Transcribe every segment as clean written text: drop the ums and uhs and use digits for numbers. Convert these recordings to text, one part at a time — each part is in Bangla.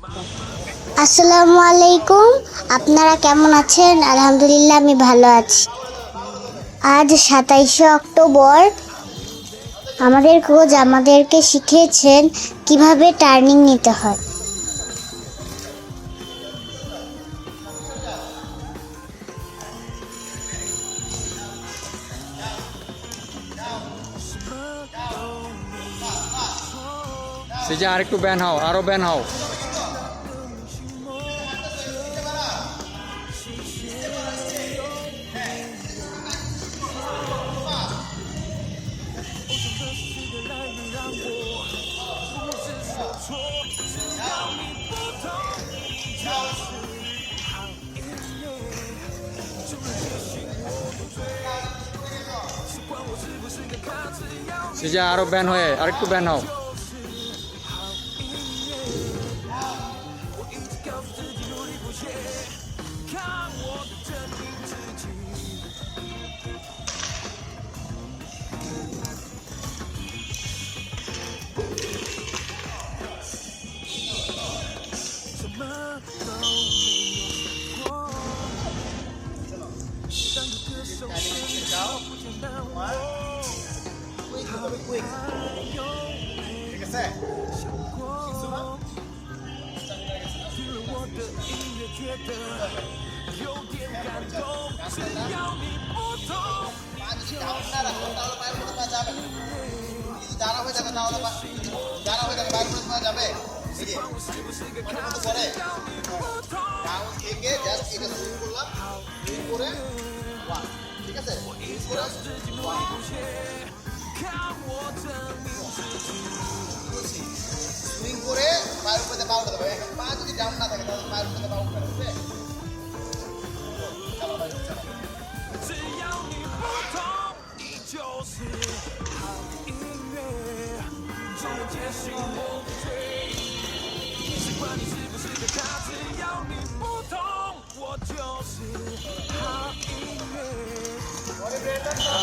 আসসালামু আলাইকুম। আপনারা কেমন আছেন? আলহামদুলিল্লাহ আমি ভালো আছি। আজ 27শে অক্টোবর। আমাদের কোচ আমাদেরকে শিখিয়েছেন কিভাবে টার্নিং নিতে হয়। সেজে আরেকটু ব্যান হও, আরো ব্যান হও। সেজে আরো ব্যান হয়ে আরেকটু ব্যান হও। সুইং করে পায়ের উপরে পা উঠাতে হবে। পা যদি ডাউন না থাকে তাহলে পায়ের উপরে পা উঠবে না, বুঝলে?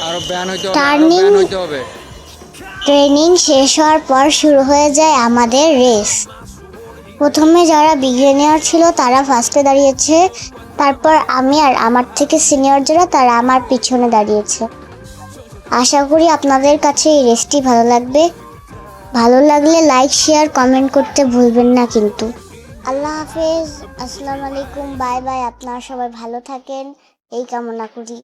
আরো ব্যান হইতে হবে, আরো টার্নিং ব্যান হইতে হবে। ট্রেনিং শেষ হওয়ার পর শুরু হয়ে যায় আমাদের রেস। প্রথমে যারা বিগিনার ছিল তারা ফার্স্টে দাঁড়িয়েছে, তারপর আমি আর আমার থেকে সিনিয়র যারা তারা আমার পিছনে দাঁড়িয়েছে। আশা করি আপনাদের কাছে এই রেসটি ভালো লাগবে। ভালো লাগলে লাইক শেয়ার কমেন্ট করতে ভুলবেন না কিন্তু। আল্লাহ হাফেজ, আসসালামু আলাইকুম, বাই বাই। আপনারা সবাই ভালো থাকেন এই কামনা করি।